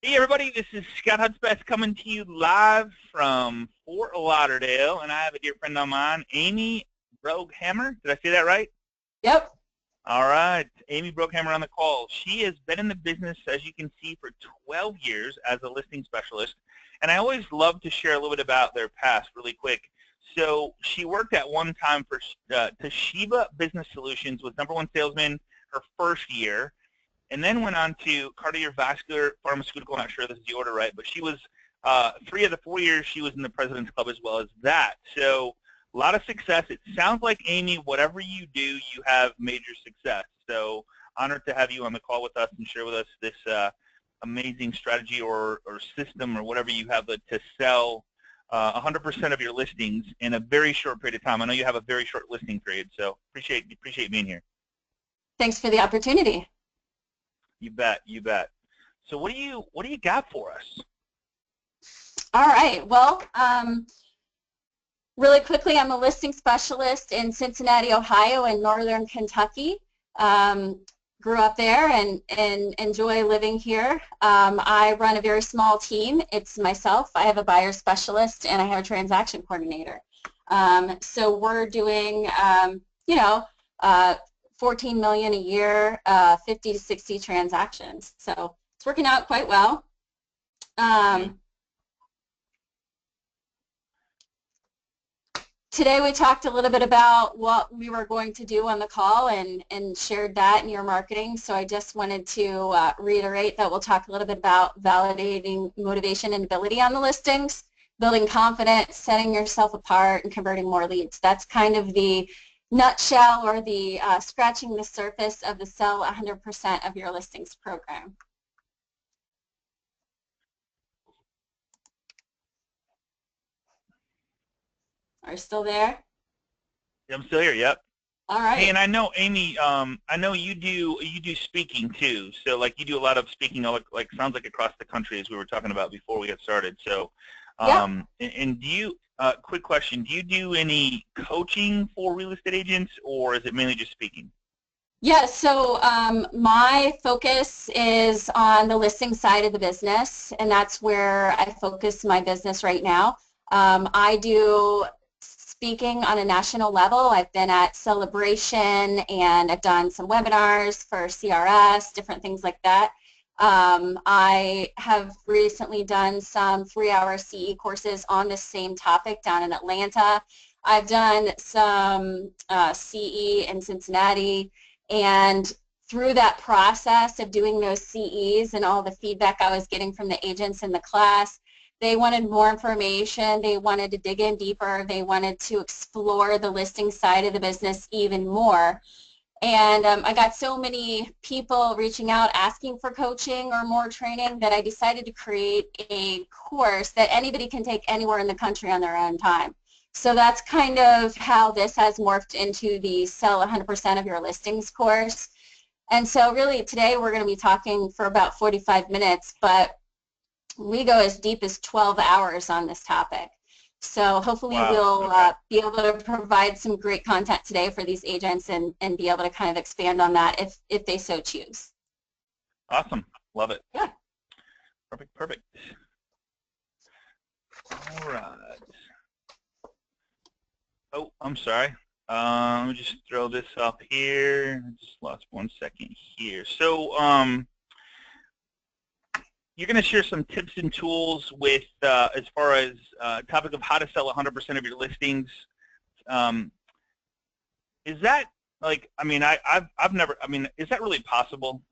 Hey everybody, this is Scott Hudspeth coming to you live from Fort Lauderdale, and I have a dear friend of mine, Amy Broghamer. Did I say that right? Yep. All right, Amy Broghamer on the call. She has been in the business, as you can see, for 12 years as a listing specialist, and I always love to share a little bit about their past really quick. So she worked at one time for Toshiba Business Solutions, was #1 salesman her first year, and then went on to cardiovascular pharmaceutical. I'm not sure this is the order right, but she was 3 of the 4 years she was in the President's Club as well as that. So a lot of success. It sounds like, Amy, whatever you do, you have major success. So honored to have you on the call with us and share with us this amazing strategy or system or whatever you have to sell 100% of your listings in a very short period of time. I know you have a very short listing period, so appreciate being here. Thanks for the opportunity. You bet, you bet. So what do you got for us? All right. Well, really quickly, I'm a listing specialist in Cincinnati, Ohio, and Northern Kentucky. Grew up there and enjoy living here. I run a very small team. It's myself. I have a buyer specialist and I have a transaction coordinator. So we're doing, you know, 14 million a year, 50 to 60 transactions. So it's working out quite well. Today we talked a little bit about what we were going to do on the call and shared that in your marketing. So I just wanted to reiterate that we'll talk a little bit about validating motivation and ability on the listings, building confidence, setting yourself apart, and converting more leads. That's kind of the nutshell or the scratching the surface of the Sell 100% of your listings program. Are you still there? I'm still here. Yep. All right. Hey, and I know, Amy, I know you do speaking too. So like you do a lot of speaking, like sounds like across the country, as we were talking about before we got started. So, yeah. And do you? Quick question: do you do any coaching for real estate agents, or is it mainly just speaking? Yeah, so my focus is on the listing side of the business, and that's where I focus my business right now. I do speaking on a national level. I've been at Celebration, and I've done some webinars for CRS, different things like that. I have recently done some 3-hour CE courses on the same topic down in Atlanta. I've done some CE in Cincinnati, and through that process of doing those CEs and all the feedback I was getting from the agents in the class, they wanted more information, they wanted to dig in deeper, they wanted to explore the listing side of the business even more. And I got so many people reaching out asking for coaching or more training that I decided to create a course that anybody can take anywhere in the country on their own time. So that's kind of how this has morphed into the Sell 100% of your listings course. And so really today we're going to be talking for about 45 minutes, but we go as deep as 12 hours on this topic. So hopefully we'll be able to provide some great content today for these agents and be able to kind of expand on that if they so choose. Awesome. Love it. Yeah. Perfect, perfect. All right. Oh, I'm sorry. Let me just throw this up here. I just lost 1 second here. So you're going to share some tips and tools with as far as topic of how to sell 100% of your listings. Is that like, I mean, I've never, I mean, is that really possible?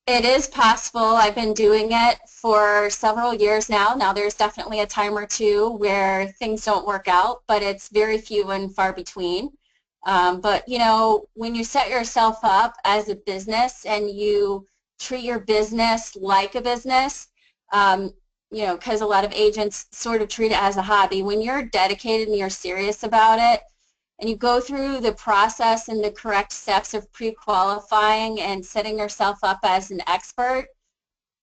It is possible. I've been doing it for several years now. Now there's definitely a time or two where things don't work out, but it's very few and far between. But you know, when you set yourself up as a business and you treat your business like a business, you know, because a lot of agents sort of treat it as a hobby. When you're dedicated and you're serious about it, and you go through the process and the correct steps of pre-qualifying and setting yourself up as an expert,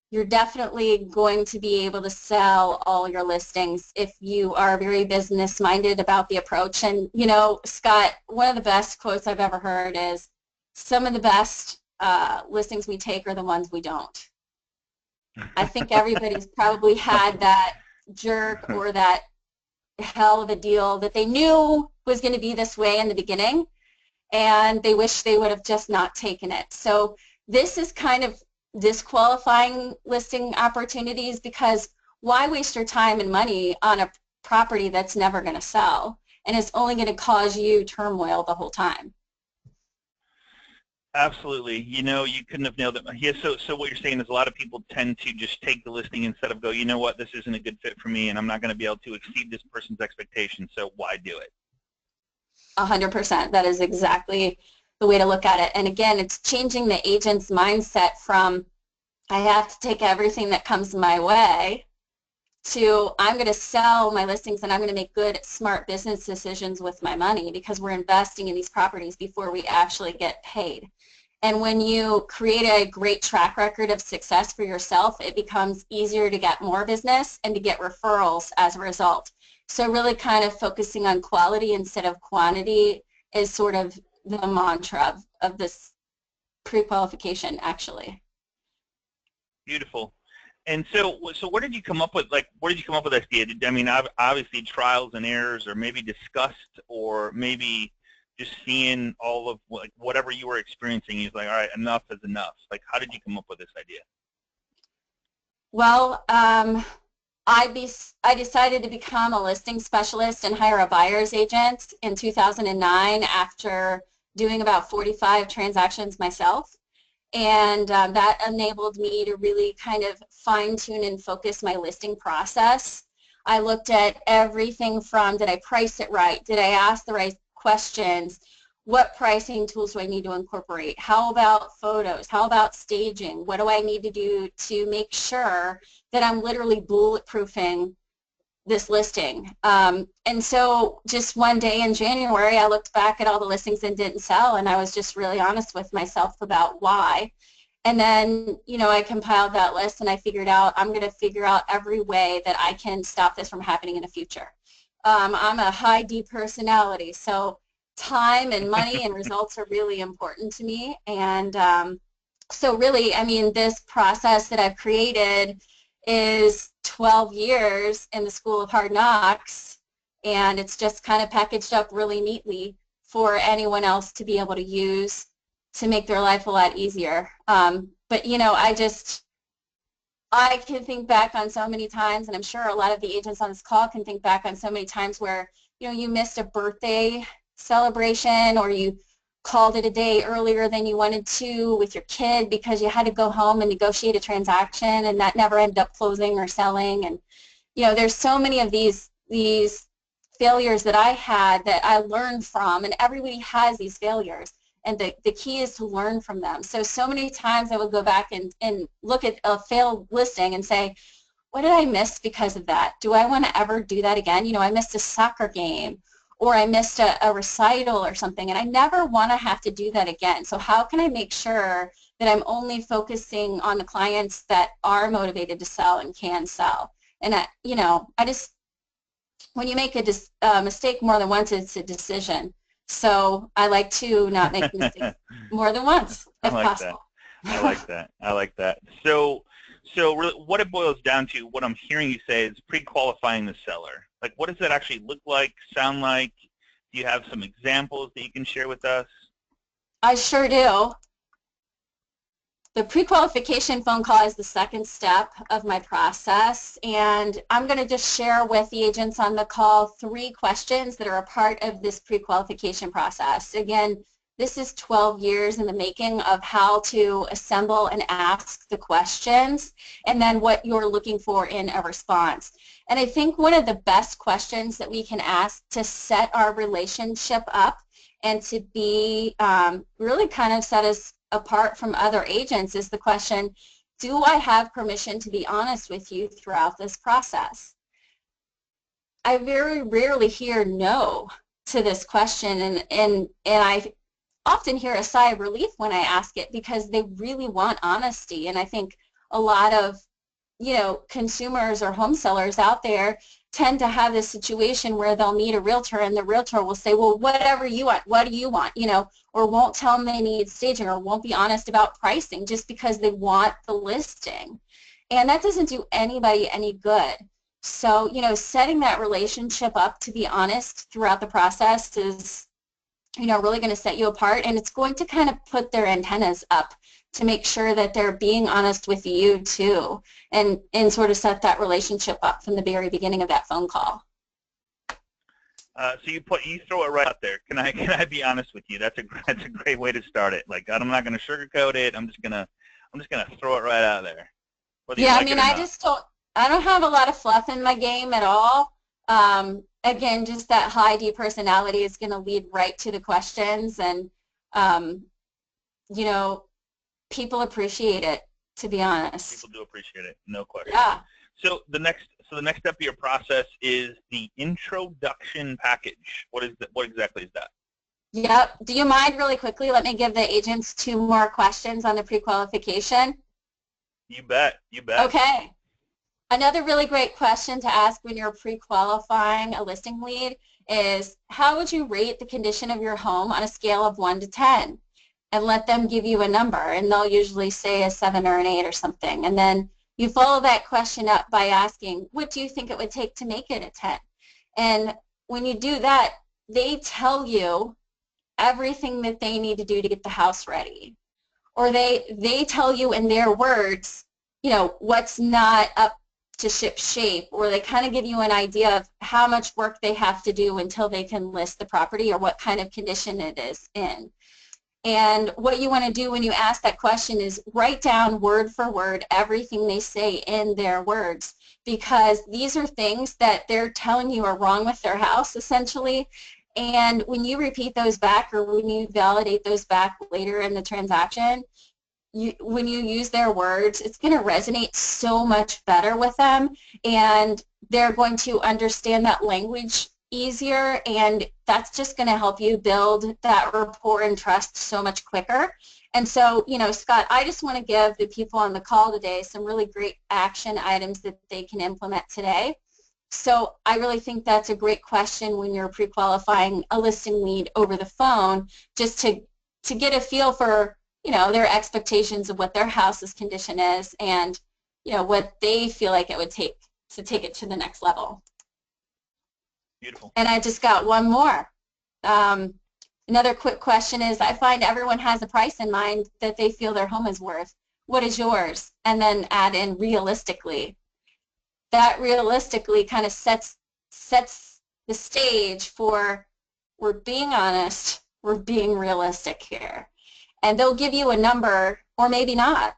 you're definitely going to be able to sell all your listings if you are very business-minded about the approach. And, you know, Scott, one of the best quotes I've ever heard is, some of the best listings we take are the ones we don't. I think everybody's probably had that jerk or that hell of a deal that they knew was going to be this way in the beginning, and they wish they would have just not taken it. So this is kind of disqualifying listing opportunities, because why waste your time and money on a property that's never going to sell and it's only going to cause you turmoil the whole time? Absolutely. You know, you couldn't have nailed it. Yeah, so what you're saying is a lot of people tend to just take the listing instead of go, you know what, this isn't a good fit for me and I'm not going to be able to exceed this person's expectations, so why do it? 100%. That is exactly the way to look at it. And again, it's changing the agent's mindset from I have to take everything that comes my way to I'm going to sell my listings and I'm going to make good, smart business decisions with my money, because we're investing in these properties before we actually get paid. And when you create a great track record of success for yourself, it becomes easier to get more business and to get referrals as a result. So really kind of focusing on quality instead of quantity is sort of the mantra of this pre-qualification, actually. Beautiful. And so where did you come up with, like, where did you come up with this idea? I mean, obviously trials and errors, or maybe discussed, or maybe just seeing all of, like, whatever you were experiencing, he's like, all right, enough is enough. Like, how did you come up with this idea? Well, I decided to become a listing specialist and hire a buyer's agent in 2009 after doing about 45 transactions myself. And that enabled me to really kind of fine-tune and focus my listing process. I looked at everything from, did I price it right? Did I ask the right questions? What pricing tools do I need to incorporate? How about photos? How about staging? What do I need to do to make sure that I'm literally bulletproofing this listing? And so just one day in January, I looked back at all the listings that didn't sell, and I was just really honest with myself about why. And then, you know, I compiled that list and I figured out I'm going to figure out every way that I can stop this from happening in the future. I'm a high D personality, so time and money and results are really important to me. And so really, I mean, this process that I've created is 12 years in the School of Hard Knocks, and it's just kind of packaged up really neatly for anyone else to be able to use to make their life a lot easier. But, you know, I can think back on so many times, and I'm sure a lot of the agents on this call can think back on so many times where, you know, you missed a birthday celebration, or you called it a day earlier than you wanted to with your kid because you had to go home and negotiate a transaction, and that never ended up closing or selling. And, you know, there's so many of these failures that I had that I learned from, and everybody has these failures. And the key is to learn from them. So many times I would go back and look at a failed listing and say, what did I miss because of that? Do I want to ever do that again? You know, I missed a soccer game, or I missed a recital or something, and I never want to have to do that again. So how can I make sure that I'm only focusing on the clients that are motivated to sell and can sell? And, you know, when you make a mistake more than once, it's a decision. So I like to not make mistakes more than once, if possible. I like that. I like that. So really what it boils down to, what I'm hearing you say, is pre-qualifying the seller. Like, what does that actually look like, sound like? Do you have some examples that you can share with us? I sure do. The pre-qualification phone call is the second step of my process, and I'm going to just share with the agents on the call 3 questions that are a part of this pre-qualification process. Again, this is 12 years in the making of how to assemble and ask the questions, and then what you're looking for in a response. And I think one of the best questions that we can ask to set our relationship up and to be really kind of set us apart from other agents is the question, do I have permission to be honest with you throughout this process? I very rarely hear no to this question, and I often hear a sigh of relief when I ask it, because they really want honesty. And I think a lot of, you know, consumers or home sellers out there tend to have this situation where they'll meet a realtor and the realtor will say, well, whatever you want, what do you want, you know, or won't tell them they need staging, or won't be honest about pricing just because they want the listing. and that doesn't do anybody any good. So, you know, setting that relationship up to be honest throughout the process is, you know, really going to set you apart, and it's going to kind of put their antennas up to make sure that they're being honest with you too, and sort of set that relationship up from the very beginning of that phone call. So you throw it right out there. Can I be honest with you? That's a great way to start it. Like, I'm not going to sugarcoat it. I'm just gonna throw it right out there. Yeah, I mean, I don't have a lot of fluff in my game at all. Again, just that high D personality is going to lead right to the questions, and you know, people appreciate it, to be honest. People do appreciate it, no question. Yeah. So the next step of your process is the introduction package. What exactly is that? Yep. Do you mind really quickly? Let me give the agents 2 more questions on the pre-qualification. You bet. Okay. Another really great question to ask when you're pre-qualifying a listing lead is, how would you rate the condition of your home on a scale of 1 to 10? And let them give you a number, and they'll usually say a 7 or an 8 or something. And then you follow that question up by asking, what do you think it would take to make it a 10? And when you do that, they tell you everything that they need to do to get the house ready. Or they tell you in their words, you know, what's not up to ship shape, or they kind of give you an idea of how much work they have to do until they can list the property, or what kind of condition it is in. And what you want to do when you ask that question is write down word for word everything they say in their words, because these are things that they're telling you are wrong with their house, essentially. And when you repeat those back, or when you validate those back later in the transaction, when you use their words, it's going to resonate so much better with them, and they're going to understand that language easier, and that's just going to help you build that rapport and trust so much quicker. And so, you know, Scott, I just want to give the people on the call today some really great action items that they can implement today. So I really think that's a great question when you're pre-qualifying a listing lead over the phone, just to get a feel for, you know, their expectations of what their house's condition is, and, you know, what they feel like it would take to take it to the next level. Beautiful. And I just got one more. Another quick question is, I find everyone has a price in mind that they feel their home is worth. What is yours? And then add in realistically. That realistically kind of sets the stage for, we're being honest, we're being realistic here. And they'll give you a number, or maybe not.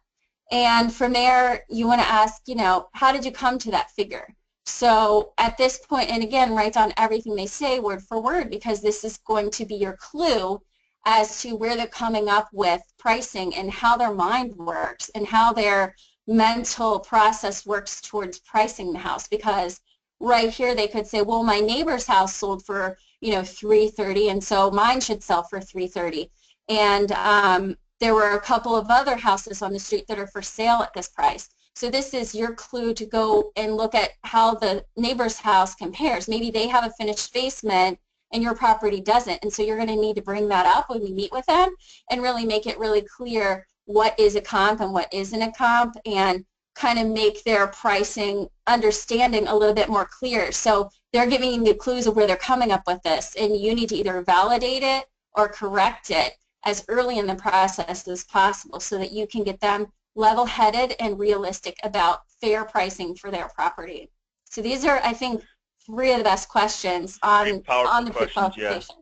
And from there, you want to ask, you know, how did you come to that figure? So at this point, and again, write down everything they say word for word, because this is going to be your clue as to where they're coming up with pricing, and how their mind works, and how their mental process works towards pricing the house. Because right here they could say, well, my neighbor's house sold for, you know, $330, and so mine should sell for $330. And there were a couple of other houses on the street that are for sale at this price. So this is your clue to go and look at how the neighbor's house compares. Maybe they have a finished basement and your property doesn't, and so you're going to need to bring that up when we meet with them, and really make it really clear what is a comp and what isn't a comp, and kind of make their pricing understanding a little bit more clear. So they're giving you the clues of where they're coming up with this, and you need to either validate it or correct it as early in the process as possible, so that you can get them level-headed and realistic about fair pricing for their property. So these are, I think, 3 of the best questions on the pre-qualification.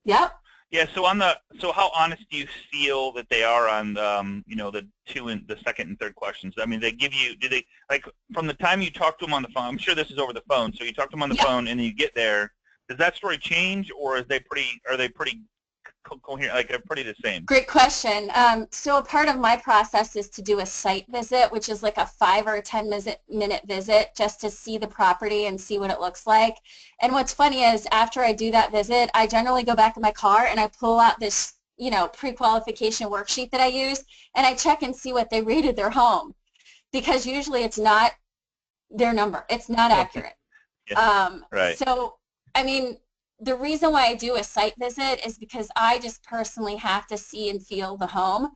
Yeah. Yep. Yeah. So how honest do you feel that they are on you know, the second and third questions? I mean, do they, like, from the time you talk to them on the phone? I'm sure this is over the phone. So you talk to them on the phone, and then you get there. Does that story change, or are they pretty coherent, like they're pretty the same? Great question. So a part of my process is to do a site visit, which is like a 5 or 10 minute visit, just to see the property and see what it looks like. And what's funny is, after I do that visit, I generally go back in my car and I pull out this, you know, pre-qualification worksheet that I use, and I check and see what they rated their home, because usually it's not their number. It's not accurate. Right. So, I mean, the reason why I do a site visit is because I just personally have to see and feel the home,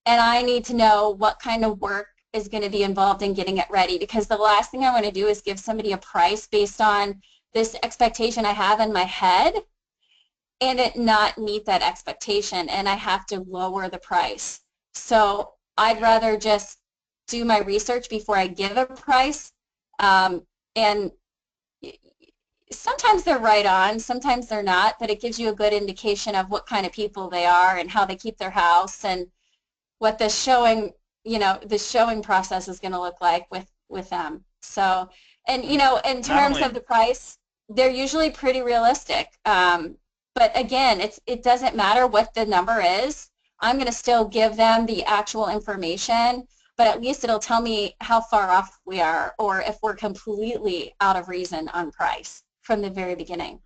and I need to know what kind of work is going to be involved in getting it ready, because the last thing I want to do is give somebody a price based on this expectation I have in my head and it not meet that expectation, and I have to lower the price. So I'd rather just do my research before I give a price, and sometimes they're right on, sometimes they're not, but it gives you a good indication of what kind of people they are and how they keep their house and what the showing, the showing process is going to look like with them. So, and in terms of the price, they're usually pretty realistic. But again, it doesn't matter what the number is. I'm going to still give them the actual information, but at least it'll tell me how far off we are, or if we're completely out of reason on price from the very beginning.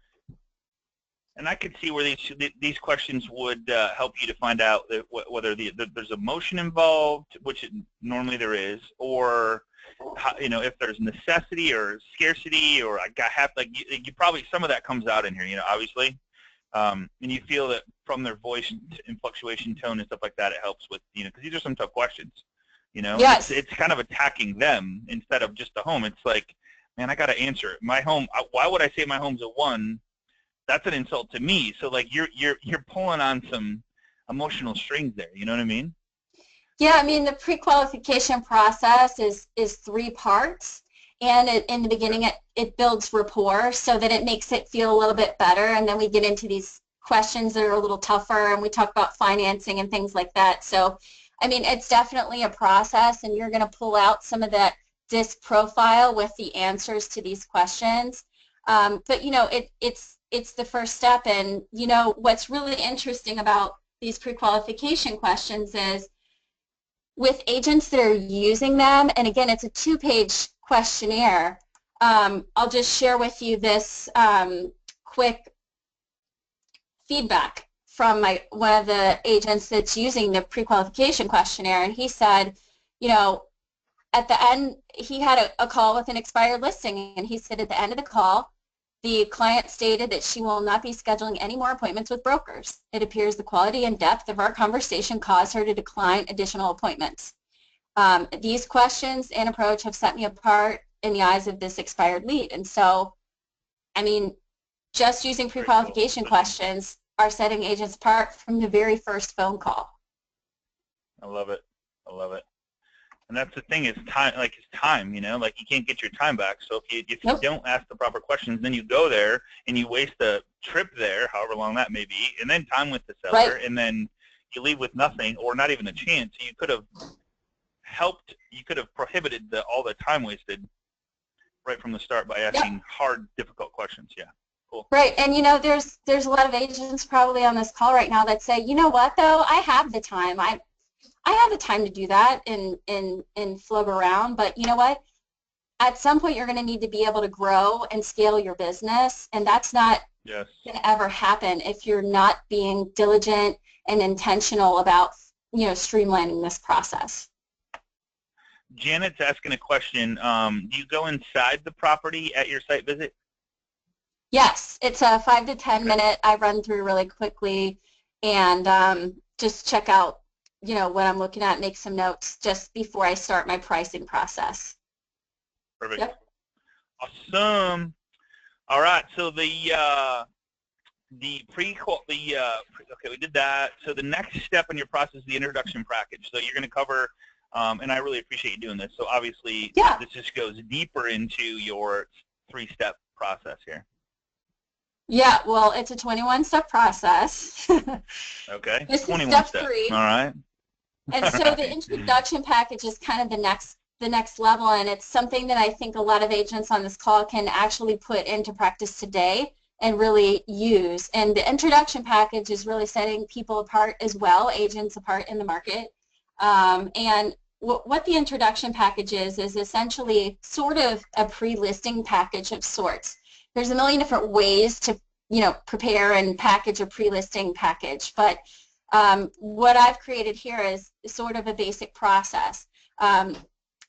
And I could see where these questions would help you to find out whether there's emotion involved, which normally there is, or if there's necessity or scarcity, or you probably, some of that comes out in here, obviously, and you feel that from their voice and fluctuation, tone, and stuff like that, it helps with, because these are some tough questions, Yes. It's kind of attacking them instead of just the home. It's like, man, I got to answer it. My home, why would I say my home's a 1? That's an insult to me. So like you're pulling on some emotional strings there. You know what I mean? Yeah, I mean the pre-qualification process is 3 parts, and in the beginning it builds rapport so that it makes it feel a little bit better, and then we get into these questions that are a little tougher, and we talk about financing and things like that. So I mean, it's definitely a process, and you're going to pull out some of that DISC profile with the answers to these questions. But it's the first step, and what's really interesting about these pre-qualification questions is with agents that are using them, and again, it's a 2-page questionnaire. I'll just share with you this quick feedback from one of the agents that's using the pre-qualification questionnaire, and he said, at the end, he had a call with an expired listing, and he said at the end of the call, the client stated that she will not be scheduling any more appointments with brokers. It appears the quality and depth of our conversation caused her to decline additional appointments. These questions and approach have set me apart in the eyes of this expired lead. And so, I mean, just using pre-qualification questions are setting agents apart from the very first phone call. I love it. I love it. And that's the thing, is time, like you can't get your time back. So if you Nope. don't ask the proper questions, then you go there and you waste a trip there, however long that may be, and then time with the seller, Right. and then you leave with nothing or not even a chance. You could have prohibited all the time wasted right from the start by asking hard, difficult questions. Yeah. Cool. Right, and there's a lot of agents probably on this call right now that say, you know what though, I have the time. I have the time to do that and flub around, but you know what? At some point, you're going to need to be able to grow and scale your business, and that's not going to ever happen if you're not being diligent and intentional about, streamlining this process. Janet's asking a question. Do you go inside the property at your site visit? Yes, it's a 5 to 10 minute. I run through really quickly and just check out what I'm looking at, make some notes just before I start my pricing process. Perfect. Yep. Awesome. All right. So okay, we did that. So the next step in your process is the introduction package. So you're going to cover, and I really appreciate you doing this. So obviously, this just goes deeper into your 3-step process here. Yeah, well, it's a 21-step process. Okay. This 21 is step steps. 3. All right. And so the introduction package is kind of the next level, and it's something that I think a lot of agents on this call can actually put into practice today and really use. And the introduction package is really setting people apart as well, agents apart in the market. And what the introduction package is essentially sort of a pre-listing package of sorts. There's a million different ways to prepare and package a pre-listing package, but what I've created here is sort of a basic process.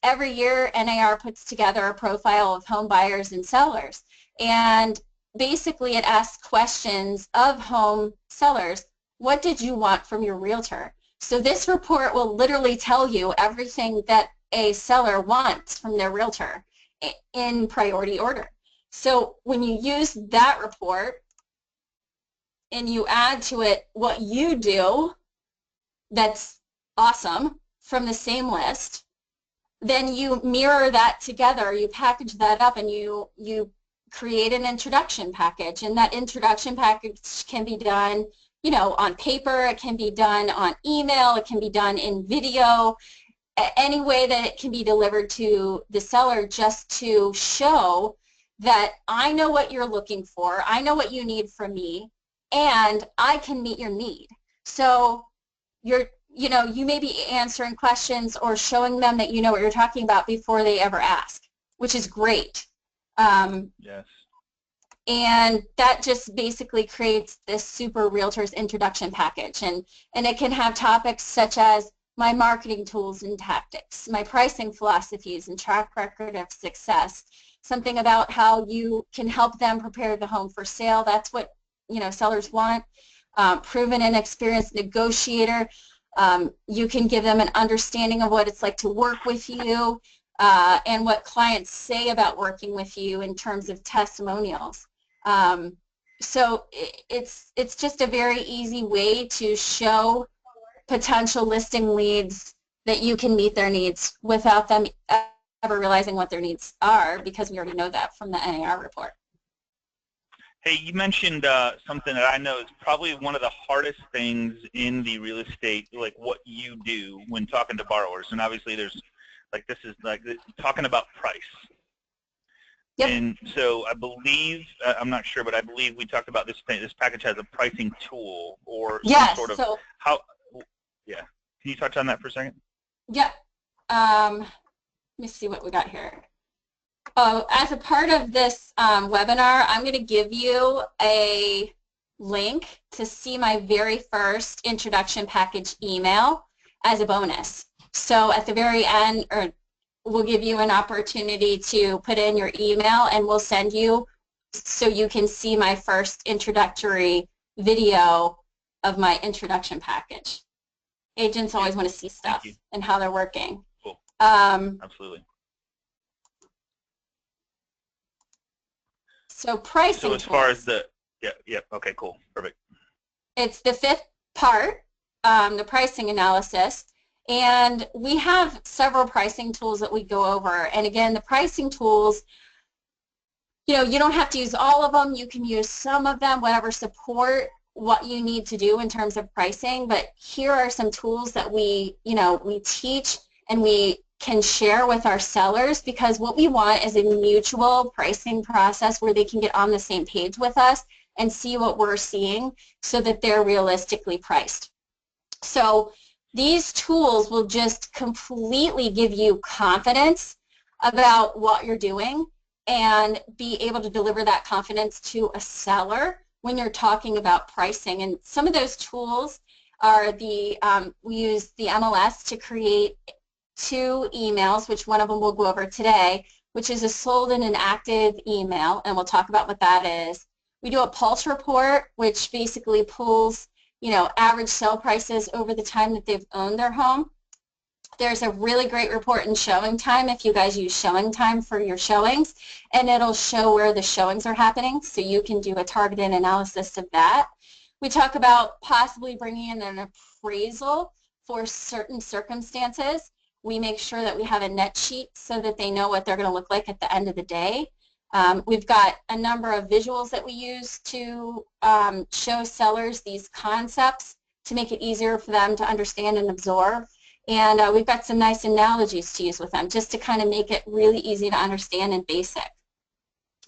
Every year, NAR puts together a profile of home buyers and sellers, and basically it asks questions of home sellers. What did you want from your realtor? So this report will literally tell you everything that a seller wants from their realtor in priority order. So when you use that report and you add to it what you do that's awesome from the same list, then you mirror that together, you package that up, and you create an introduction package. And that introduction package can be done, you know, on paper, it can be done on email, it can be done in video, any way that it can be delivered to the seller, just to show that I know what you're looking for, I know what you need from me, and I can meet your need. So you know, you may be answering questions or showing them that you know what you're talking about before they ever ask, which is great. Yes. And that just basically creates this super realtor's introduction package. And it can have topics such as my marketing tools and tactics, my pricing philosophies and track record of success, something about how you can help them prepare the home for sale. That's what, you know, sellers want. Proven and experienced negotiator. You can give them an understanding of what it's like to work with you and what clients say about working with you in terms of testimonials. So it's just a very easy way to show potential listing leads that you can meet their needs without them ever realizing what their needs are, because we already know that from the NAR report. Hey, you mentioned something that I know is probably one of the hardest things in the real estate, like what you do when talking to borrowers. And obviously there's, like, this is like talking about price. Yep. And so I believe, I'm not sure, but I believe we talked about this thing. This package has a pricing tool or some sort of, so, yeah. Can you touch on that for a second? Yeah. Let me see what we got here. As a part of this webinar, I'm going to give you a link to see my very first introduction package email as a bonus. So at the very end, or we'll give you an opportunity to put in your email, and we'll send you so you can see my first introductory video of my introduction package. Agents always want to see stuff and how they're working. Cool. Absolutely. So pricing. So as far as the, yeah, okay, cool, perfect. It's the fifth part, the pricing analysis, and we have several pricing tools that we go over. And again, the pricing tools, you know, you don't have to use all of them. You can use some of them, whatever support what you need to do in terms of pricing. But here are some tools that we, you know, we teach and we can share with our sellers, because what we want is a mutual pricing process where they can get on the same page with us and see what we're seeing so that they're realistically priced. So these tools will just completely give you confidence about what you're doing and be able to deliver that confidence to a seller when you're talking about pricing. And some of those tools are the, we use the MLS to create 2 emails, which one of them we'll go over today, which is a sold and an active email, and we'll talk about what that is. We do a pulse report, which basically pulls, you know, average sale prices over the time that they've owned their home. There's a really great report in Showing Time if you guys use Showing Time for your showings, and it'll show where the showings are happening, so you can do a targeted analysis of that. We talk about possibly bringing in an appraisal for certain circumstances. We make sure that we have a net sheet so that they know what they're going to look like at the end of the day. We've got a number of visuals that we use to show sellers these concepts to make it easier for them to understand and absorb. And we've got some nice analogies to use with them just to kind of make it really easy to understand and basic.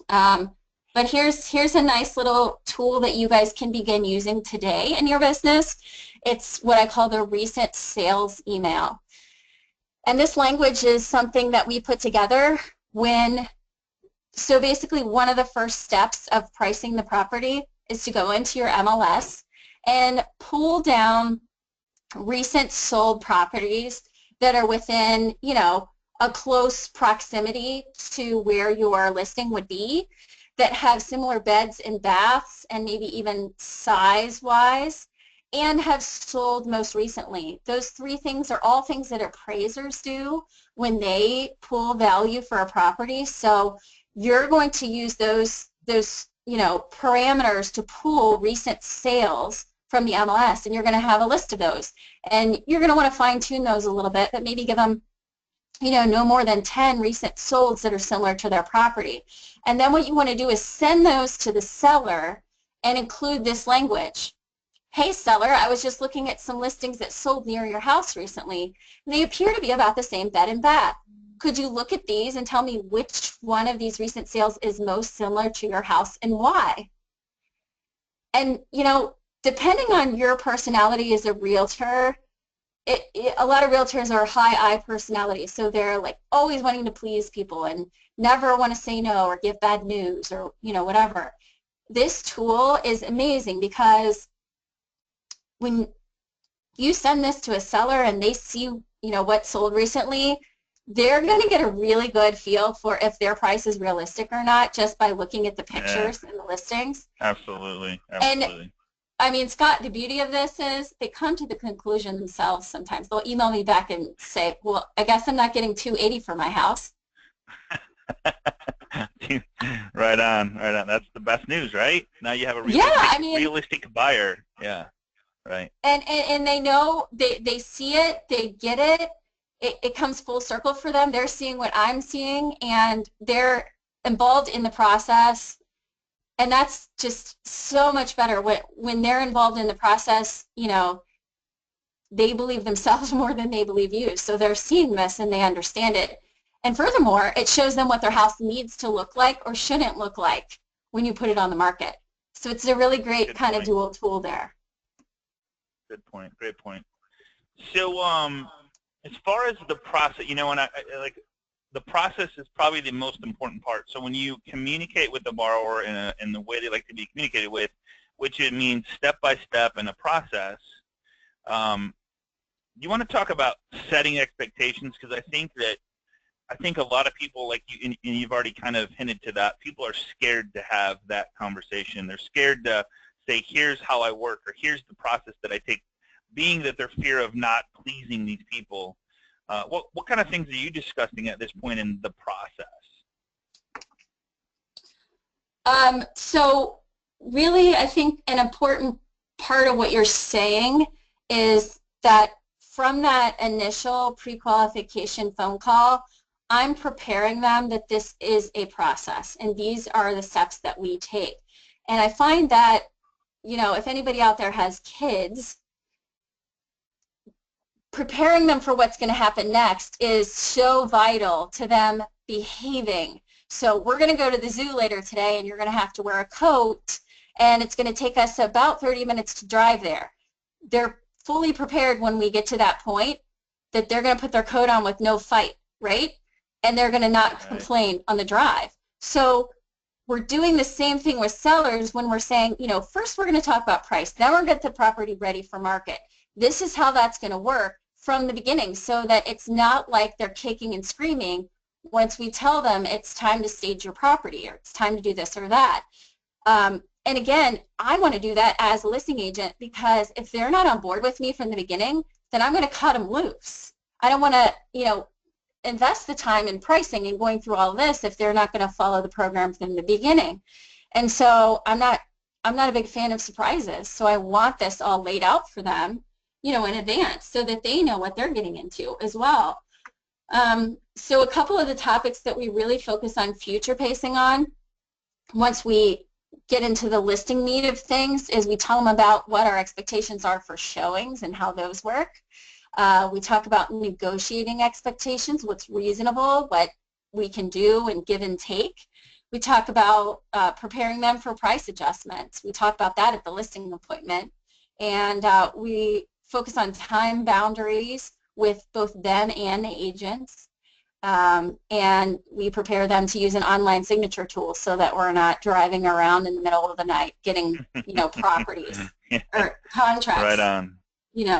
But here's a nice little tool that you guys can begin using today in your business. It's what I call the recent sales email. And this language is something that we put together so basically one of the first steps of pricing the property is to go into your MLS and pull down recent sold properties that are within, you know, a close proximity to where your listing would be, that have similar beds and baths and maybe even size-wise, and have sold most recently. Those three things are all things that appraisers do when they pull value for a property. So you're going to use those parameters to pull recent sales from the MLS, and you're going to have a list of those. And you're going to want to fine-tune those a little bit, but maybe give them no more than 10 recent solds that are similar to their property. And then what you want to do is send those to the seller and include this language. Hey seller, I was just looking at some listings that sold near your house recently, and they appear to be about the same bed and bath. Could you look at these and tell me which one of these recent sales is most similar to your house and why? And, depending on your personality as a realtor, a lot of realtors are high I personalities, so they're like always wanting to please people and never want to say no or give bad news or, whatever. This tool is amazing because when you send this to a seller and they see, what sold recently, they're going to get a really good feel for if their price is realistic or not just by looking at the pictures and the listings. Absolutely. And I mean, Scott, the beauty of this is they come to the conclusion themselves sometimes. They'll email me back and say, well, I guess I'm not getting $280 for my house. Right on. That's the best news, right? Now you have a realistic buyer. Yeah, right. And they know, they see it, they get it. It comes full circle for them. They're seeing what I'm seeing, and they're involved in the process. And that's just so much better. When they're involved in the process, they believe themselves more than they believe you. So they're seeing this and they understand it. And furthermore, it shows them what their house needs to look like or shouldn't look like when you put it on the market. So it's a really great kind of dual tool there. Good point. Great point. So as far as the process, and I the process is probably the most important part. So when you communicate with the borrower in the way they like to be communicated with, which it means step by step in a process, you want to talk about setting expectations, because I think a lot of people, like you, and you've already kind of hinted to that, people are scared to have that conversation. They're scared to say, here's how I work, or here's the process that I take, being that their fear of not pleasing these people. What kind of things are you discussing at this point in the process? So really, I think an important part of what you're saying is that from that initial pre-qualification phone call, I'm preparing them that this is a process and these are the steps that we take. And I find that, if anybody out there has kids, preparing them for what's going to happen next is so vital to them behaving. So we're going to go to the zoo later today and you're going to have to wear a coat and it's going to take us about 30 minutes to drive there. They're fully prepared when we get to that point that they're going to put their coat on with no fight, right? And they're going to not complain on the drive. So we're doing the same thing with sellers when we're saying, first we're going to talk about price, then we're going to get the property ready for market. This is how that's going to work from the beginning so that it's not like they're kicking and screaming once we tell them it's time to stage your property or it's time to do this or that. And again, I want to do that as a listing agent because if they're not on board with me from the beginning, then I'm going to cut them loose. I don't want to, invest the time in pricing and going through all this if they're not going to follow the program from the beginning. And so I'm not a big fan of surprises. So I want this all laid out for them, in advance so that they know what they're getting into as well. So a couple of the topics that we really focus on future pacing on once we get into the listing meat of things is we tell them about what our expectations are for showings and how those work. We talk about negotiating expectations, what's reasonable, what we can do and give and take. We talk about preparing them for price adjustments. We talk about that at the listing appointment. And we focus on time boundaries with both them and the agents. And we prepare them to use an online signature tool so that we're not driving around in the middle of the night getting, properties or contracts. Right on.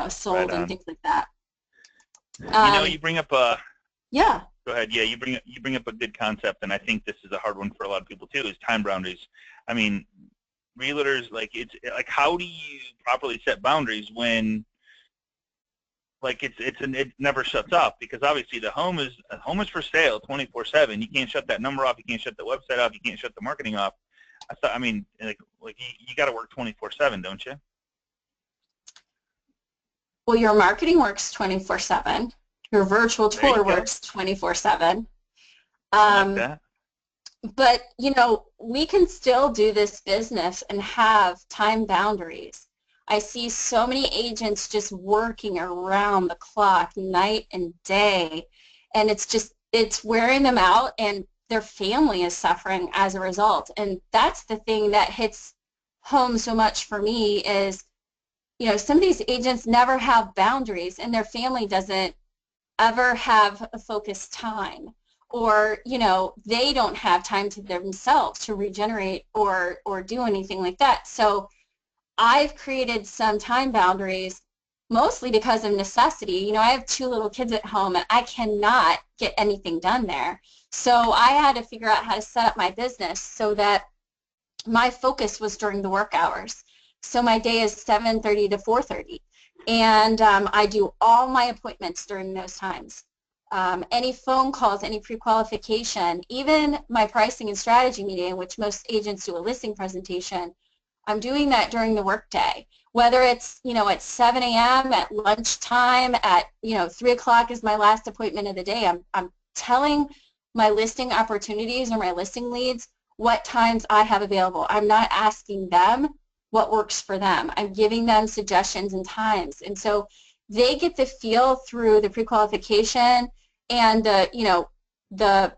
Sold and things like that. You bring up a. Yeah. Go ahead. Yeah, you bring up a good concept, and I think this is a hard one for a lot of people too. Is time boundaries. I mean, realtors, like, it's like, how do you properly set boundaries when, like, it never shuts off? Because obviously the home is for sale 24/7. You can't shut that number off. You can't shut the website off. You can't shut the marketing off. I mean, like you got to work 24/7, don't you? Well, your marketing works 24/7. Your virtual There you tour go. works 24/7. I like that. But, you know, we can still do this business and have time boundaries. I see so many agents just working around the clock, night and day, and it's wearing them out, and their family is suffering as a result. And that's the thing that hits home so much for me is, you know, some of these agents never have boundaries, and their family doesn't ever have a focused time, or, you know, they don't have time to themselves to regenerate or do anything like that. So I've created some time boundaries mostly because of necessity. You know, I have 2 little kids at home and I cannot get anything done there. So I had to figure out how to set up my business so that my focus was during the work hours. So my day is 7:30 to 4:30, and I do all my appointments during those times. Any phone calls, any pre-qualification, even my pricing and strategy meeting, which most agents do a listing presentation, I'm doing that during the workday. Whether it's, you know, at 7 a.m., at lunchtime, at, you know, 3 o'clock is my last appointment of the day. I'm telling my listing opportunities or my listing leads what times I have available. I'm not asking them what works for them. I'm giving them suggestions and times. And so they get the feel through the pre-qualification and the, you know, the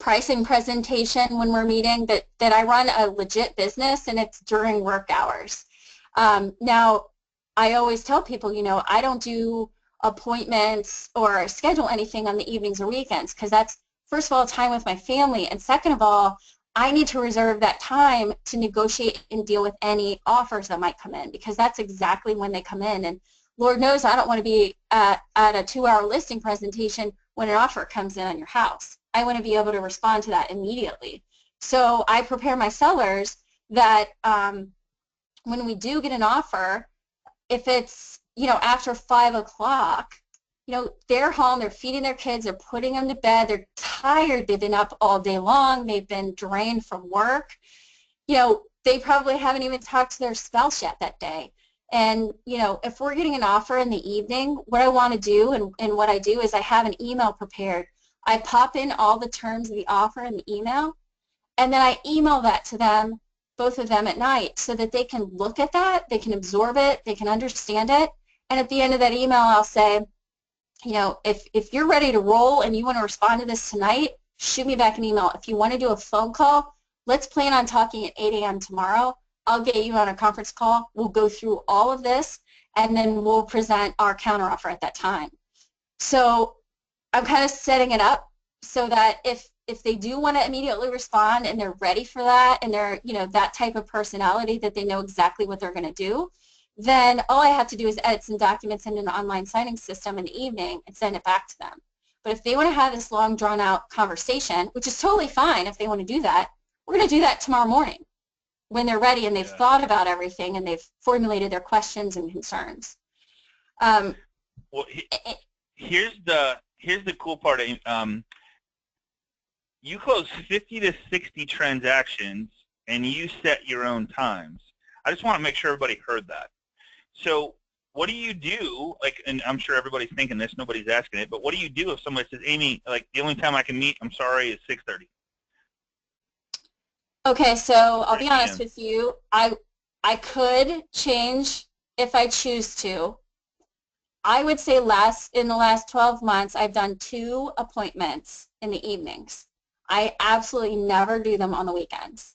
pricing presentation when we're meeting that I run a legit business and it's during work hours. Now, I always tell people, you know, I don't do appointments or schedule anything on the evenings or weekends because that's, first of all, time with my family, and second of all, I need to reserve that time to negotiate and deal with any offers that might come in, because that's exactly when they come in. And Lord knows I don't want to be at a 2-hour listing presentation when an offer comes in on your house. I want to be able to respond to that immediately. So I prepare my sellers that when we do get an offer, if it's, you know, after 5 o'clock, you know, they're home, they're feeding their kids, they're putting them to bed, they're tired, they've been up all day long, they've been drained from work. You know, they probably haven't even talked to their spouse yet that day. And, you know, if we're getting an offer in the evening, what I want to do and what I do is I have an email prepared. I pop in all the terms of the offer in the email, and then I email that to them, both of them at night, so that they can look at that, they can absorb it, they can understand it, and at the end of that email I'll say, you know, if you're ready to roll and you want to respond to this tonight, shoot me back an email. If you want to do a phone call, let's plan on talking at 8 a.m. tomorrow. I'll get you on a conference call. We'll go through all of this, and then we'll present our counteroffer at that time. So I'm kind of setting it up so that if they do want to immediately respond and they're ready for that and they're, you know, that type of personality that they know exactly what they're going to do, then all I have to do is edit some documents in an online signing system in the evening and send it back to them. But if they want to have this long, drawn-out conversation, which is totally fine if they want to do that, we're going to do that tomorrow morning when they're ready and they've thought about everything and they've formulated their questions and concerns. Well, here's the cool part. You close 50 to 60 transactions, and you set your own times. I just want to make sure everybody heard that. So what do you do, like, and I'm sure everybody's thinking this, nobody's asking it, but what do you do if somebody says, Amy, like, the only time I can meet, I'm sorry, is 6:30? Okay, so I'll be honest with you. I could change if I choose to. I would say in the last 12 months, I've done 2 appointments in the evenings. I absolutely never do them on the weekends.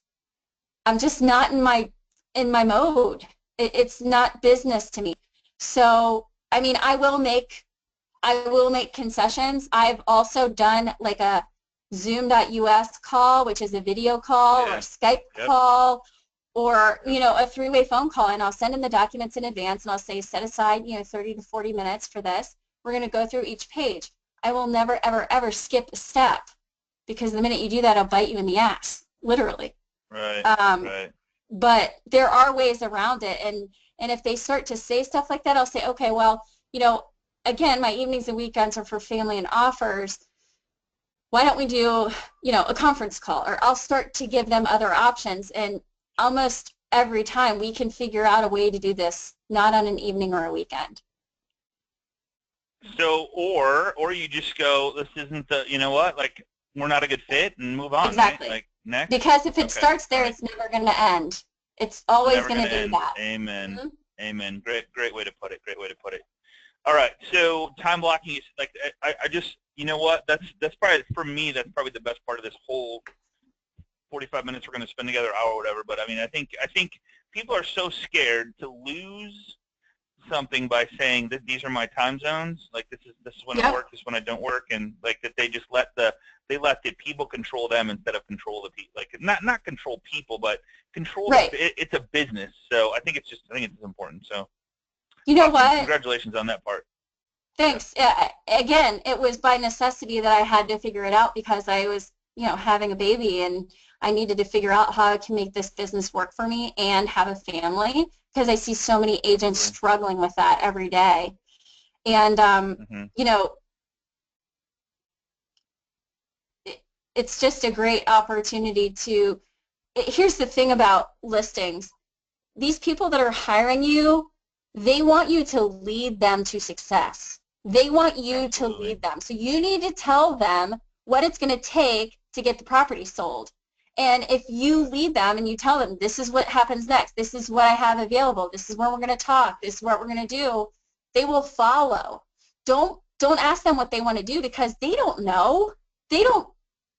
I'm just not in my mode. It's not business to me. So, I mean, I will make concessions. I've also done like a Zoom.us call, which is a video call, or a Skype call, or, you know, a 3-way phone call, and I'll send in the documents in advance and I'll say set aside, you know, 30 to 40 minutes for this. We're going to go through each page. I will never, ever, ever skip a step, because the minute you do that, I'll bite you in the ass, literally. Right. Right. but there are ways around it. And if they start to say stuff like that, I'll say, okay, well, again, my evenings and weekends are for family and offers. Why don't we do, a conference call? Or I'll start to give them other options, and almost every time we can figure out a way to do this, not on an evening or a weekend. So, or you just go, this isn't the, like, we're not a good fit, and move on, Exactly. right? Like, next? Because if it Okay. starts there, Right. it's never going to end. It's always Never going going to to be end. that. Amen. Mm-hmm. Amen. Great way to put it. Great way to put it. All right. So time blocking is like, I just, you know what? That's probably, for me, that's probably the best part of this whole 45 minutes we're going to spend together, hour or whatever. But I mean, I think people are so scared to lose something by saying that these are my time zones. Like, this is when I Yep. work, this is when I don't work, and like that they just let the people control them instead of control the people. Like, not control people, but control Right. it's a business. So I think it's important. So You know awesome. what? Congratulations on that part. Thanks. Again, it was by necessity that I had to figure it out, because I was, having a baby, and I needed to figure out how I can make this business work for me and have a family, because I see so many agents struggling with that every day. And, it's just a great opportunity to, here's the thing about listings. These people that are hiring you, they want you to lead them to success. They want you to lead them. So you need to tell them what it's going to take to get the property sold. And if you lead them and you tell them, this is what happens next, this is what I have available, this is where we're going to talk, this is what we're going to do, they will follow. Don't ask them what they want to do, because they don't know. They don't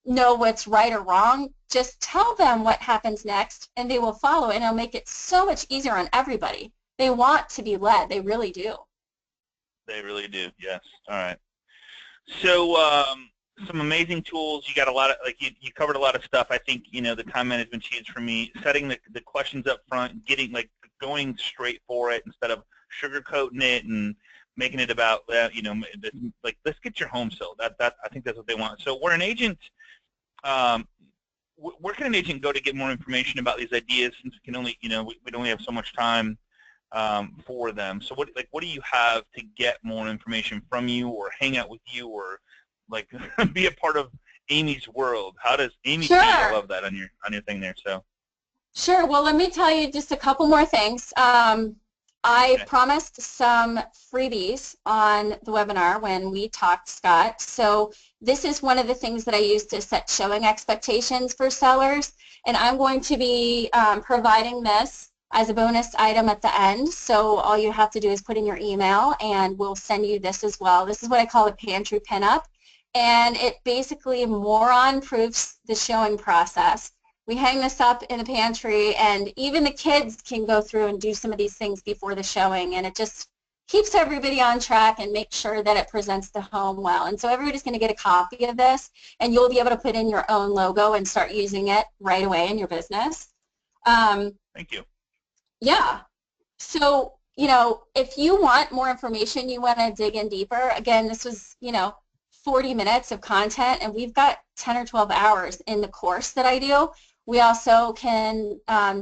know what's right or wrong. Just tell them what happens next, and they will follow, and it'll make it so much easier on everybody. They want to be led. They really do. They really do. Yes. All right. So some amazing tools. You got a lot of, like, you covered a lot of stuff. I think, the time management sheets for me, setting the questions up front, going straight for it instead of sugarcoating it and making it about, like, let's get your home sold. That I think that's what they want. So we're an agent. Where can an agent go to get more information about these ideas, since we can only, we only have so much time for them? So what do you have to get more information from you, or hang out with you, or like be a part of Amy's world? How does Amy Sure. I love that on your thing there. So sure. Well, let me tell you just a couple more things. I promised some freebies on the webinar when we talked, Scott. So this is one of the things that I use to set showing expectations for sellers, and I'm going to be providing this as a bonus item at the end. So all you have to do is put in your email, and we'll send you this as well. This is what I call a pantry pinup, and it basically moron-proofs the showing process. We hang this up in the pantry, and even the kids can go through and do some of these things before the showing, and it just keeps everybody on track and makes sure that it presents the home well. And so everybody's going to get a copy of this, and you'll be able to put in your own logo and start using it right away in your business. Thank you. Yeah. So, if you want more information, you want to dig in deeper, again, this was, 40 minutes of content, and we've got 10 or 12 hours in the course that I do. We also can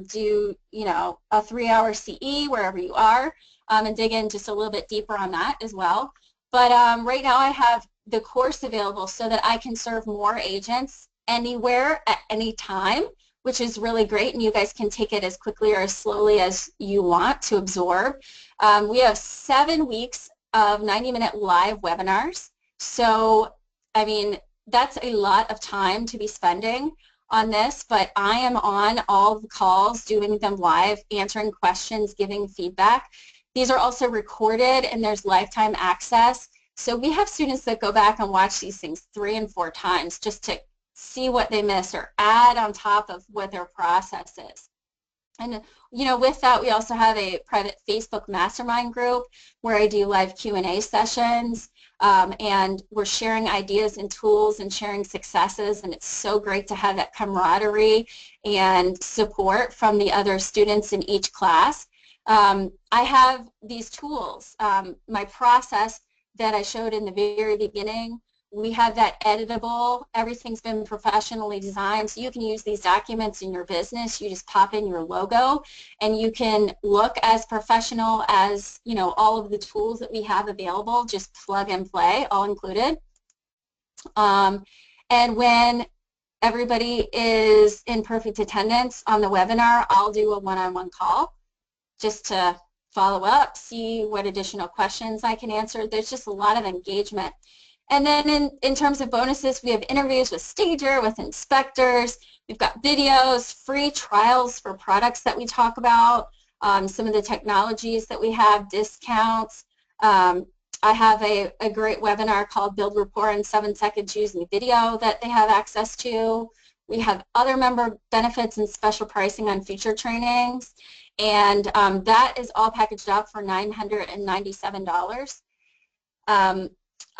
do, a 3-hour CE wherever you are, and dig in just a little bit deeper on that as well. But right now I have the course available so that I can serve more agents anywhere at any time, which is really great, and you guys can take it as quickly or as slowly as you want to absorb. We have 7 weeks of 90-minute live webinars. So, I mean, that's a lot of time to be spending on this, but I am on all the calls, doing them live, answering questions, giving feedback. These are also recorded, and there's lifetime access. So we have students that go back and watch these things 3 and 4 times just to see what they missed or add on top of what their process is. And, with that, we also have a private Facebook mastermind group where I do live Q&A sessions, and we're sharing ideas and tools and sharing successes, and it's so great to have that camaraderie and support from the other students in each class. I have these tools, my process that I showed in the very beginning, We have that editable. Everything's been professionally designed, so you can use these documents in your business. You just pop in your logo, and you can look as professional as, you know, all of the tools that we have available. Just plug and play, all included. And when everybody is in perfect attendance on the webinar, I'll do a one-on-one call just to follow up, see what additional questions I can answer. There's just a lot of engagement. And then in terms of bonuses, we have interviews with stager, with inspectors. We've got videos, free trials for products that we talk about, some of the technologies that we have, discounts. I have a great webinar called Build Rapport in 7 Seconds using video that they have access to. We have other member benefits and special pricing on future trainings. And that is all packaged up for $997.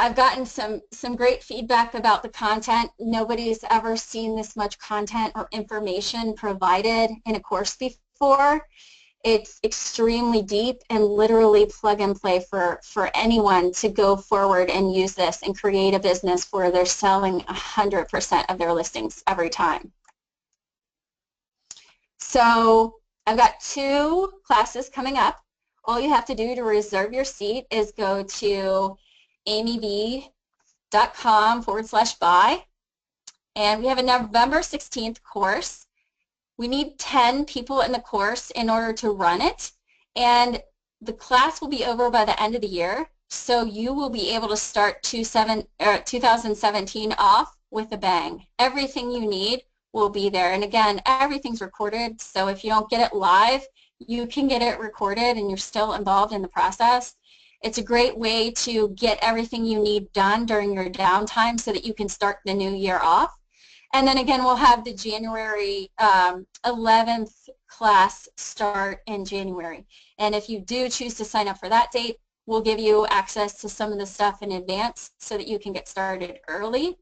I've gotten some great feedback about the content. Nobody's ever seen this much content or information provided in a course before. It's extremely deep and literally plug and play for anyone to go forward and use this and create a business where they're selling 100% of their listings every time. So I've got 2 classes coming up. All you have to do to reserve your seat is go to amyb.com/buy, and we have a November 16th course. We need 10 people in the course in order to run it, and the class will be over by the end of the year, so you will be able to start 2017 off with a bang. Everything you need will be there, and again, everything's recorded, so if you don't get it live, you can get it recorded and you're still involved in the process. It's a great way to get everything you need done during your downtime so that you can start the new year off. And then again, we'll have the January 11th class start in January. And if you do choose to sign up for that date, we'll give you access to some of the stuff in advance so that you can get started early.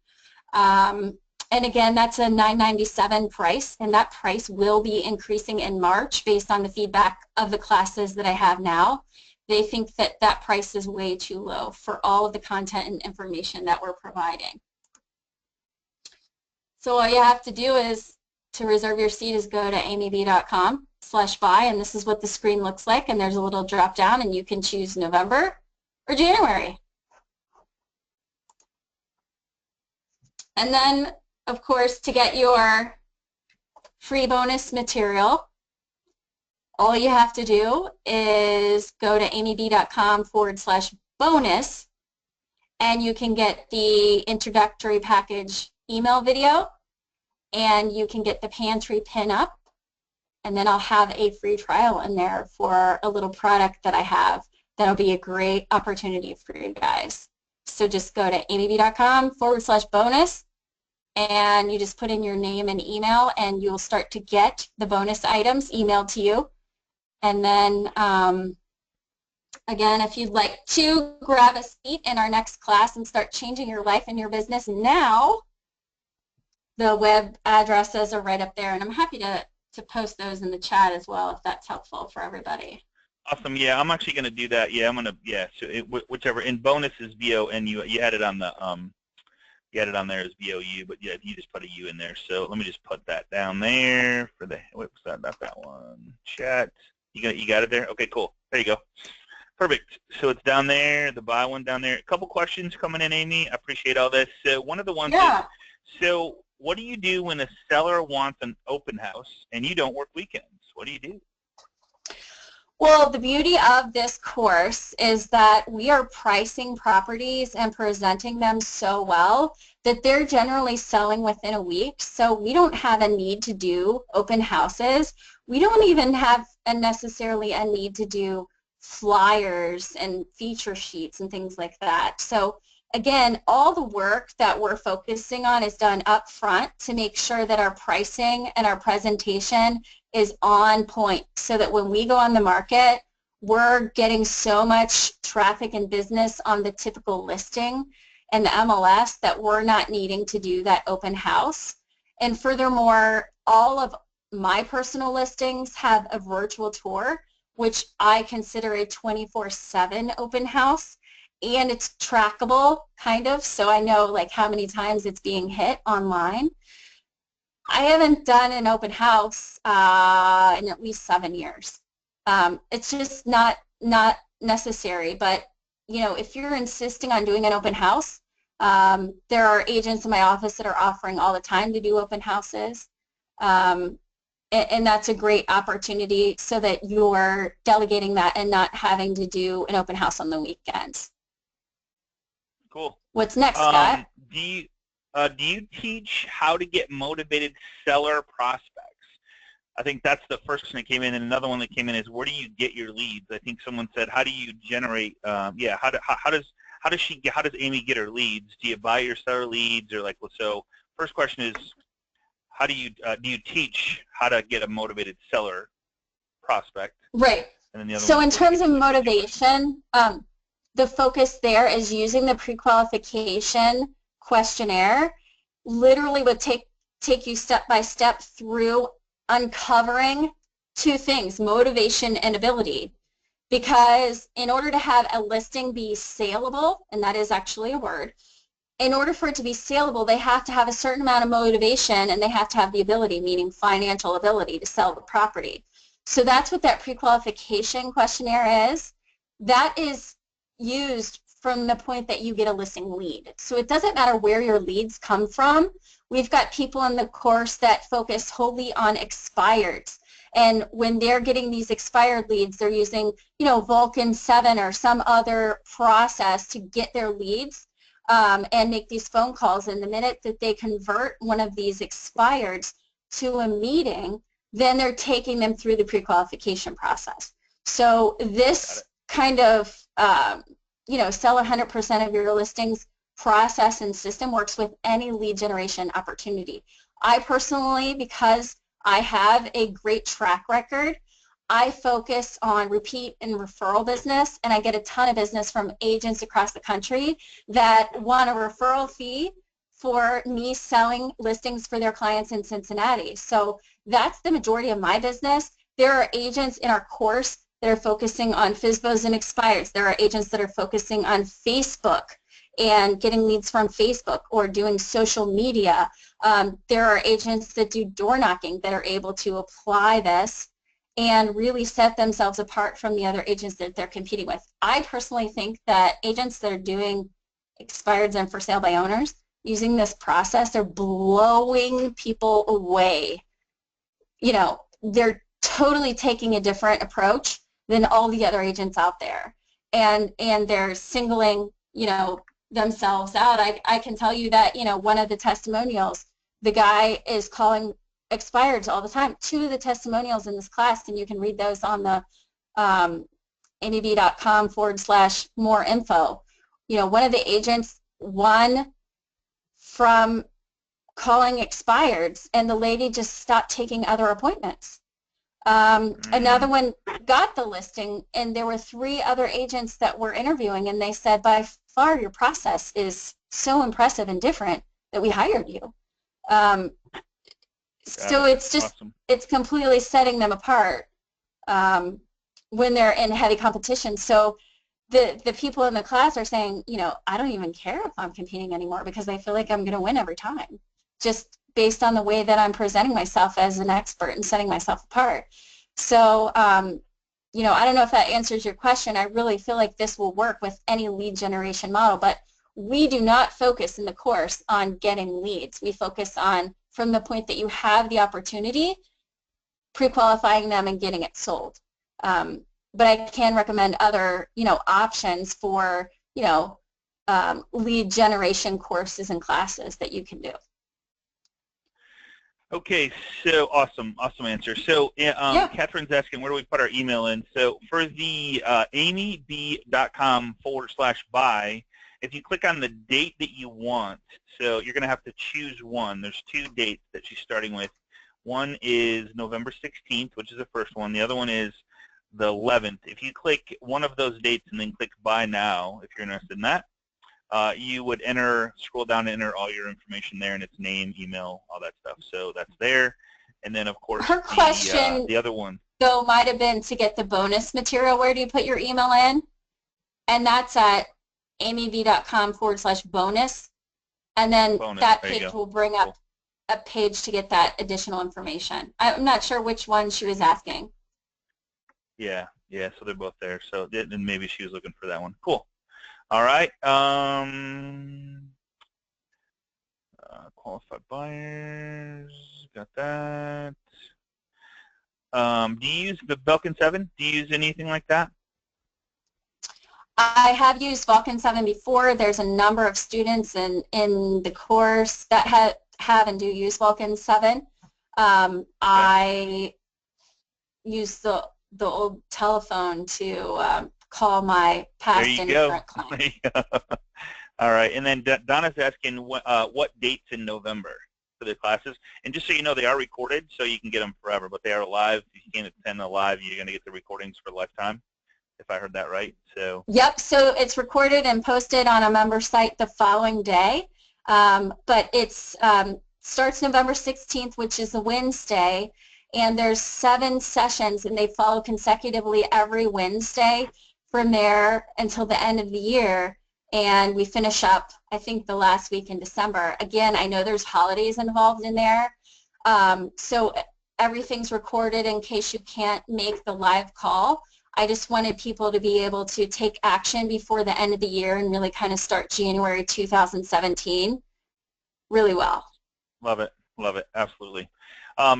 And again, that's a $997 price, and that price will be increasing in March based on the feedback of the classes that I have now. They think that that price is way too low for all of the content and information that we're providing. So all you have to do is to reserve your seat is go to amyb.com/buy, and this is what the screen looks like, and there's a little drop down and you can choose November or January. And then, of course, to get your free bonus material, all you have to do is go to amyb.com/bonus, and you can get the introductory package email video, and you can get the pantry pin up, and then I'll have a free trial in there for a little product that I have that'll be a great opportunity for you guys. So just go to amyb.com/bonus, and you just put in your name and email, and you'll start to get the bonus items emailed to you. And then, again, if you'd like to grab a seat in our next class and start changing your life and your business now, the web addresses are right up there, and I'm happy to post those in the chat as well if that's helpful for everybody. Awesome. Yeah, I'm actually going to do that. Yeah, I'm going to, yeah, so whichever, in bonus is V-O-N-U, you had it on the, you had it on there as V-O-U, but yeah, you just put a U in there. So let me just put that down there for the, whoops, not that one, chat. You got it there? Okay, cool. There you go. Perfect. So it's down there, the buy one down there. A couple questions coming in, Amy. I appreciate all this. So one of the ones is, so what do you do when a seller wants an open house and you don't work weekends? What do you do? Well, the beauty of this course is that we are pricing properties and presenting them so well that they're generally selling within a week. So we don't have a need to do open houses. We don't even have necessarily a need to do flyers and feature sheets and things like that. So again, all the work that we're focusing on is done up front to make sure that our pricing and our presentation is on point so that when we go on the market, we're getting so much traffic and business on the typical listing and the MLS that we're not needing to do that open house. And furthermore, all of my personal listings have a virtual tour, which I consider a 24/7 open house. and it's trackable, kind of, so I know like how many times it's being hit online. I haven't done an open house in at least 7 years. It's just not necessary. But you know, if you're insisting on doing an open house, there are agents in my office that are offering all the time to do open houses, and that's a great opportunity so that you're delegating that and not having to do an open house on the weekends. Cool. What's next, Scott? Do you teach how to get motivated seller prospects? I think that's the first question that came in, and another one that came in is, where do you get your leads? I think someone said, how do you generate? How does Amy get her leads? Do you buy your seller leads, or like, so first question is, how do you teach how to get a motivated seller prospect? Right. And then the other so in terms of motivation, the focus there is using the pre-qualification questionnaire. Literally would take you step by step through uncovering two things, motivation and ability. Because in order to have a listing be saleable, and that is actually a word, in order for it to be saleable, they have to have a certain amount of motivation, and they have to have the ability, meaning financial ability, to sell the property. So that's what that pre-qualification questionnaire is. That is used from the point that you get a listing lead. So it doesn't matter where your leads come from. We've got people in the course that focus wholly on expireds. And when they're getting these expired leads, they're using, you know, Vulcan 7 or some other process to get their leads and make these phone calls. And the minute that they convert one of these expireds to a meeting, then they're taking them through the pre-qualification process. So this kind of, you know, sell 100% of your listings process and system works with any lead generation opportunity. I personally, because I have a great track record, I focus on repeat and referral business, and I get a ton of business from agents across the country that want a referral fee for me selling listings for their clients in Cincinnati. So that's the majority of my business. There are agents in our course that are focusing on FSBOs and expireds. There are agents that are focusing on Facebook and getting leads from Facebook or doing social media. There are agents that do door knocking that are able to apply this and really set themselves apart from the other agents that they're competing with. I personally think that agents that are doing expireds and for sale by owners using this process are blowing people away. You know, they're totally taking a different approach than all the other agents out there, and they're singling, you know, themselves out. I can tell you that, you know, one of the testimonials, the guy is calling expireds all the time. 2 of the testimonials in this class, and you can read those on the amyb.com/more info. You know, one of the agents won from calling expireds, and the lady just stopped taking other appointments. Another one got the listing, and there were 3 other agents that were interviewing, and they said, by far your process is so impressive and different that we hired you. So it's just, awesome. It's completely setting them apart when they're in heavy competition. So the people in the class are saying, you know, I don't even care if I'm competing anymore because I feel like I'm going to win every time, just based on the way that I'm presenting myself as an expert and setting myself apart. So, you know, I don't know if that answers your question. I really feel like this will work with any lead generation model, but we do not focus in the course on getting leads. We focus on, from the point that you have the opportunity, pre-qualifying them and getting it sold. But I can recommend other, you know, options for, you know, lead generation courses and classes that you can do. Okay, so awesome answer. So Catherine's asking, where do we put our email in? So for the amyb.com/buy, if you click on the date that you want, so you're going to have to choose one. There's 2 dates that she's starting with. One is November 16th, which is the first one. The other one is the 11th. If you click one of those dates and then click buy now, if you're interested in that, you would scroll down and enter all your information there, and it's name, email, all that stuff. So that's there. And then, of course, her question, the other one, though, might have been to get the bonus material. Where do you put your email in? And that's at amyv.com/bonus, and then Bonus. that There you page go. will bring Cool. up a page to get that additional information. I'm not sure which one she was asking. Yeah. Yeah. So they're both there. So then maybe she was looking for that one. Cool. All right. Qualified buyers. Got that. Do you use the Belkin 7? Do you use anything like that? I have used Vulcan 7 before. There's a number of students in the course that have and do use Vulcan 7. Okay. I use the old telephone to call my There past you and go. current clients. There you go. All right. And then Donna's asking what dates in November for the classes. And just so you know, they are recorded, so you can get them forever, but they are live. If you can't attend the live, you're going to get the recordings for a lifetime, if I heard that right. So. Yep, so it's recorded and posted on a member site the following day, but it's starts November 16th, which is a Wednesday, and there's 7 sessions, and they follow consecutively every Wednesday from there until the end of the year, and we finish up, I think, the last week in December. Again, I know there's holidays involved in there, so everything's recorded in case you can't make the live call. I just wanted people to be able to take action before the end of the year and really kind of start January 2017 really well. Love it. Love it. Absolutely.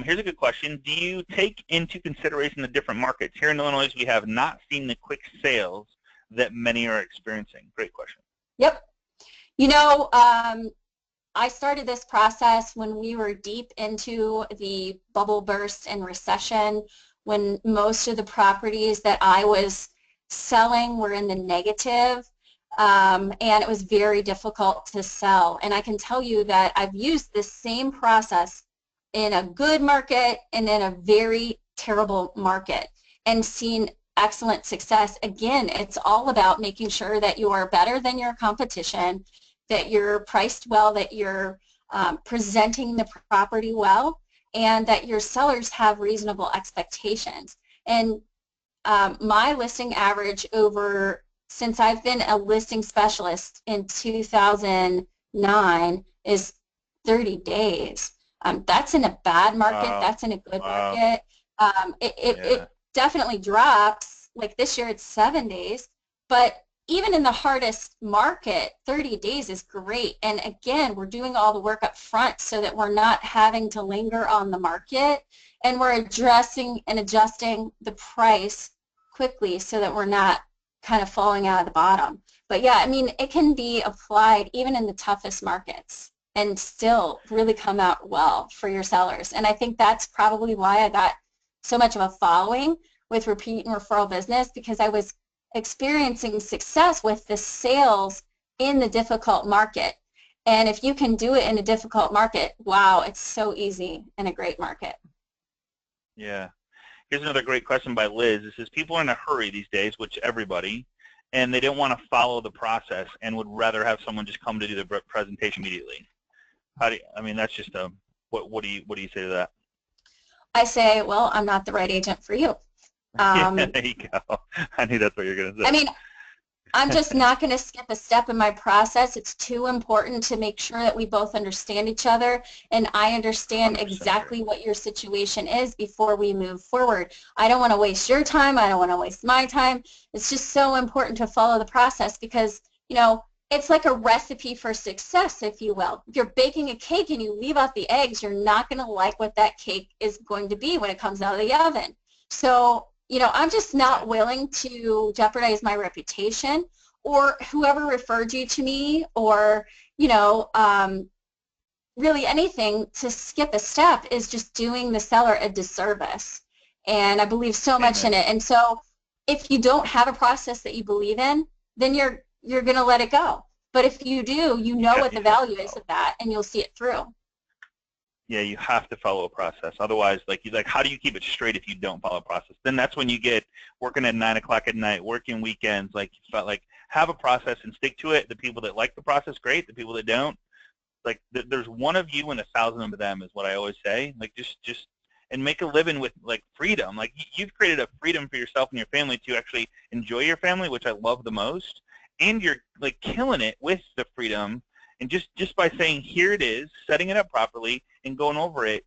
Here's a good question. Do you take into consideration the different markets? Here in Illinois, we have not seen the quick sales that many are experiencing. Great question. Yep. You know, I started this process when we were deep into the bubble burst and recession, when most of the properties that I was selling were in the negative, and it was very difficult to sell. And I can tell you that I've used this same process in a good market and in a very terrible market and seen excellent success. Again, it's all about making sure that you are better than your competition, that you're priced well, that you're presenting the property well, and that your sellers have reasonable expectations. And my listing average since I've been a listing specialist in 2009 is 30 days. That's in a bad market. Wow. That's in a good Wow. market. It definitely drops. Like this year it's 7 days, but even in the hardest market, 30 days is great. And again, we're doing all the work up front so that we're not having to linger on the market, and we're addressing and adjusting the price quickly so that we're not kind of falling out of the bottom. But yeah, I mean, it can be applied even in the toughest markets and still really come out well for your sellers. And I think that's probably why I got so much of a following with repeat and referral business, because I was experiencing success with the sales in the difficult market. And if you can do it in a difficult market, wow, it's so easy in a great market. Yeah. Here's another great question by Liz. It says, people are in a hurry these days, which everybody, and they don't want to follow the process and would rather have someone just come to do the presentation immediately. How do you, I mean, that's just a, what do you say to that? I say, well, I'm not the right agent for you. Yeah, there you go. I knew that's what you were going to say. I mean, I'm just not going to skip a step in my process. It's too important to make sure that we both understand each other and I understand exactly what your situation is before we move forward. I don't want to waste your time. I don't want to waste my time. It's just so important to follow the process because, you know, it's like a recipe for success, if you will. If you're baking a cake and you leave out the eggs, you're not going to like what that cake is going to be when it comes out of the oven. So, you know, I'm just not willing to jeopardize my reputation or whoever referred you to me or, you know, really anything to skip a step is just doing the seller a disservice. And I believe so much in it. And so if you don't have a process that you believe in, then you're going to let it go. But if you do, you know what the value is of that and you'll see it through. Yeah, you have to follow a process. Otherwise, like how do you keep it straight if you don't follow a process? Then that's when you get working at 9 o'clock at night, working weekends. Like have a process and stick to it. The people that like the process, great. The people that don't, like there's one of you and 1,000 of them is what I always say. Like just and make a living with like freedom. Like you've created a freedom for yourself and your family to actually enjoy your family, which I love the most. and you're like killing it with the freedom, and just by saying here it is, setting it up properly, and going over it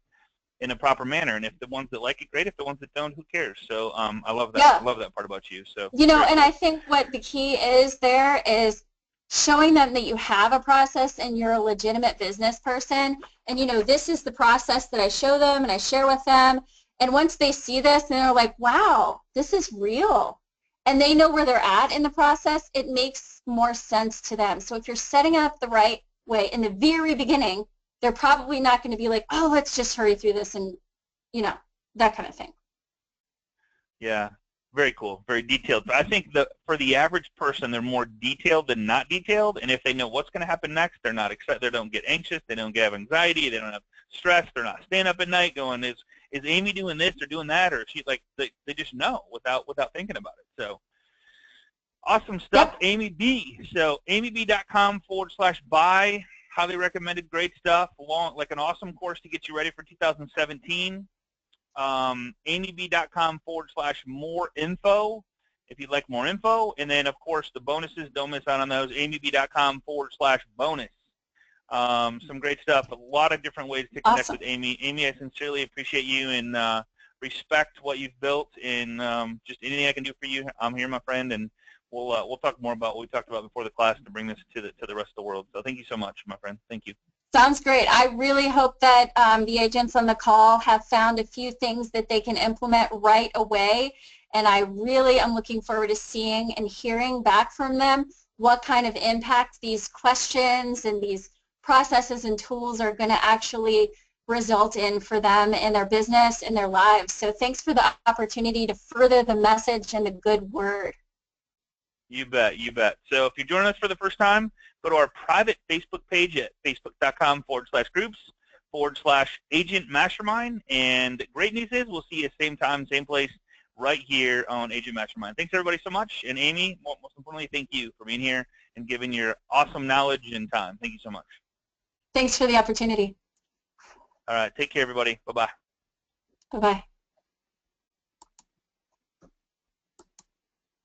in a proper manner. And if the ones that like it, great. If the ones that don't, who cares? So I love that. Yeah. I love that part about you. So You know, very and cool. I think what the key is there is showing them that you have a process and you're a legitimate business person. And, you know, this is the process that I show them and I share with them. And once they see this, and they're like, wow, this is real. And they know where they're at in the process, it makes more sense to them. So if you're setting it up the right way in the very beginning, they're probably not going to be like, oh, let's just hurry through this and, you know, that kind of thing. Yeah, very cool, very detailed. But I think that for the average person, they're more detailed than not detailed. And if they know what's going to happen next, they're not excited. They don't get anxious. They don't have anxiety. They don't have stress. They're not staying up at night going, is Amy doing this or doing that? Or she like they just know without thinking about it. So awesome stuff, Yep. Amy B. So amyb.com/buy. Highly recommended. Great stuff. Like an awesome course to get you ready for 2017. amyb.com/more info if you'd like more info. And then, of course, the bonuses, don't miss out on those. amyb.com/bonus. Some great stuff. A lot of different ways to connect with Amy. Amy, I sincerely appreciate you and respect what you've built. And just anything I can do for you, I'm here, my friend. And we'll talk more about what we talked about before the class to bring this to the rest of the world. So thank you so much, my friend. Thank you. Sounds great. I really hope that the agents on the call have found a few things that they can implement right away, and I really am looking forward to seeing and hearing back from them what kind of impact these questions and these processes and tools are going to actually result in for them in their business and their lives. So thanks for the opportunity to further the message and the good word. You bet, you bet. So if you're joining us for the first time, go to our private Facebook page at facebook.com/groups/Agent Mastermind. And great news is we'll see you same time, same place, right here on Agent Mastermind. Thanks everybody so much. And Amy, most importantly, thank you for being here and giving your awesome knowledge and time. Thank you so much. Thanks for the opportunity. All right, take care everybody. Bye-bye. Bye-bye.